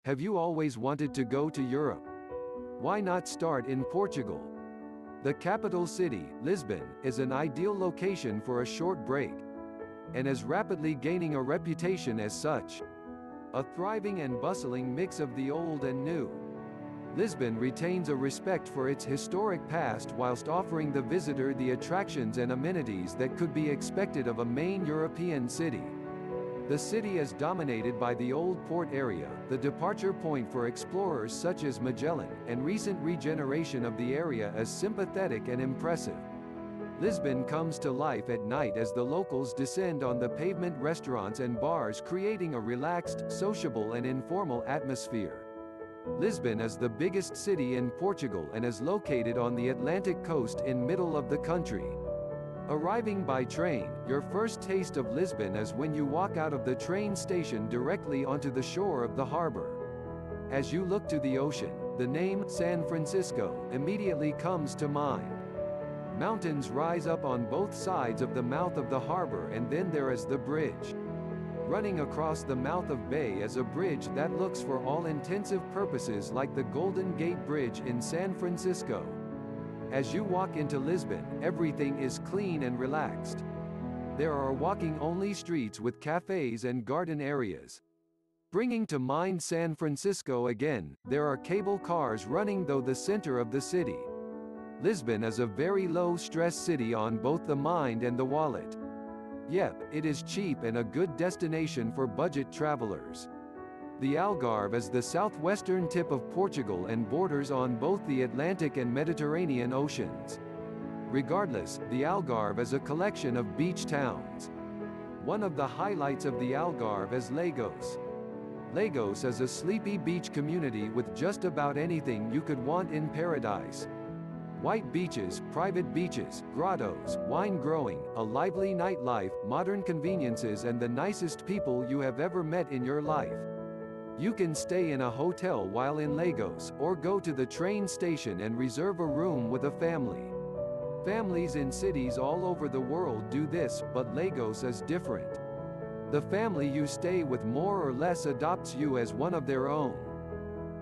Have you always wanted to go to Europe? Why not start in Portugal? The capital city, Lisbon, is an ideal location for a short break, and is rapidly gaining a reputation as such. A thriving and bustling mix of the old and new. Lisbon retains a respect for its historic past whilst offering the visitor the attractions and amenities that could be expected of a main European city. The city is dominated by the Old Port area, the departure point for explorers such as Magellan, and recent regeneration of the area is sympathetic and impressive. Lisbon comes to life at night as the locals descend on the pavement restaurants and bars, creating a relaxed, sociable and informal atmosphere. Lisbon is the biggest city in Portugal and is located on the Atlantic coast in middle of the country. Arriving by train, your first taste of Lisbon is when you walk out of the train station directly onto the shore of the harbor. As you look to the ocean, the name San Francisco immediately comes to mind. Mountains rise up on both sides of the mouth of the harbor, and then there is the bridge. Running across the mouth of bay is a bridge that looks for all intensive purposes like the Golden Gate Bridge in San Francisco. As you walk into Lisbon, everything is clean and relaxed. There are walking-only streets with cafes and garden areas. Bringing to mind San Francisco again, there are cable cars running through the center of the city. Lisbon is a very low-stress city on both the mind and the wallet. Yep, it is cheap and a good destination for budget travelers. The Algarve is the southwestern tip of Portugal and borders on both the Atlantic and Mediterranean Oceans. Regardless, the Algarve is a collection of beach towns. One of the highlights of the Algarve is Lagos. Lagos is a sleepy beach community with just about anything you could want in paradise. White beaches, private beaches, grottos, wine growing, a lively nightlife, modern conveniences and the nicest people you have ever met in your life. You can stay in a hotel while in Lagos, or go to the train station and reserve a room with a family. Families in cities all over the world do this, but Lagos is different. The family you stay with more or less adopts you as one of their own.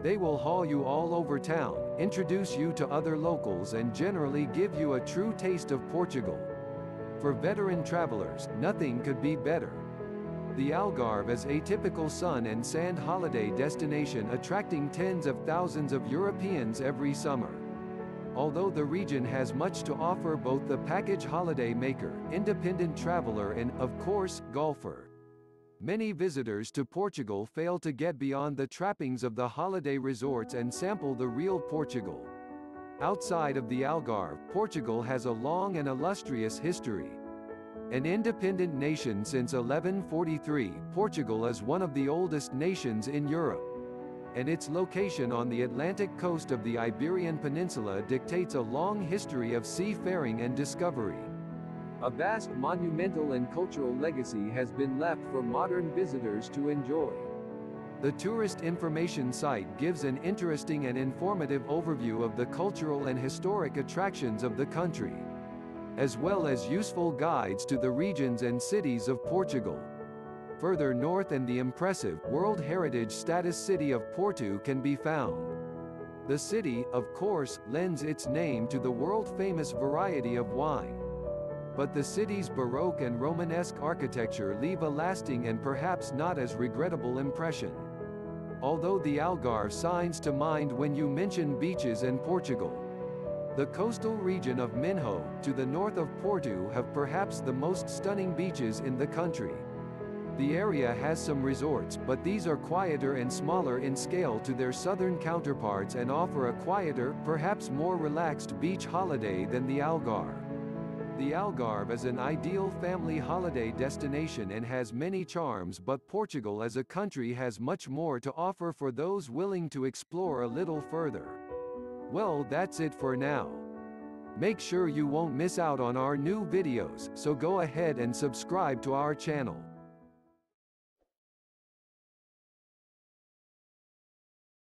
They will haul you all over town, introduce you to other locals and generally give you a true taste of Portugal. For veteran travelers, nothing could be better. The Algarve is a typical sun and sand holiday destination attracting tens of thousands of Europeans every summer. Although the region has much to offer both the package holiday maker, independent traveler and, of course, golfer. Many visitors to Portugal fail to get beyond the trappings of the holiday resorts and sample the real Portugal. Outside of the Algarve, Portugal has a long and illustrious history. An independent nation since 1143, Portugal is one of the oldest nations in Europe. And its location on the Atlantic coast of the Iberian Peninsula dictates a long history of seafaring and discovery. A vast monumental and cultural legacy has been left for modern visitors to enjoy. The tourist information site gives an interesting and informative overview of the cultural and historic attractions of the country, as well as useful guides to the regions and cities of Portugal. Further north and the impressive, World Heritage status city of Porto can be found. The city, of course, lends its name to the world-famous variety of wine. But the city's Baroque and Romanesque architecture leave a lasting and perhaps not as regrettable impression. Although the Algarve signs to mind when you mention beaches and Portugal. The coastal region of Minho, to the north of Porto, have perhaps the most stunning beaches in the country. The area has some resorts, but these are quieter and smaller in scale to their southern counterparts and offer a quieter, perhaps more relaxed beach holiday than the Algarve. The Algarve is an ideal family holiday destination and has many charms, but Portugal as a country has much more to offer for those willing to explore a little further. Well, that's it for now. Make sure you won't miss out on our new videos, so go ahead and subscribe to our channel.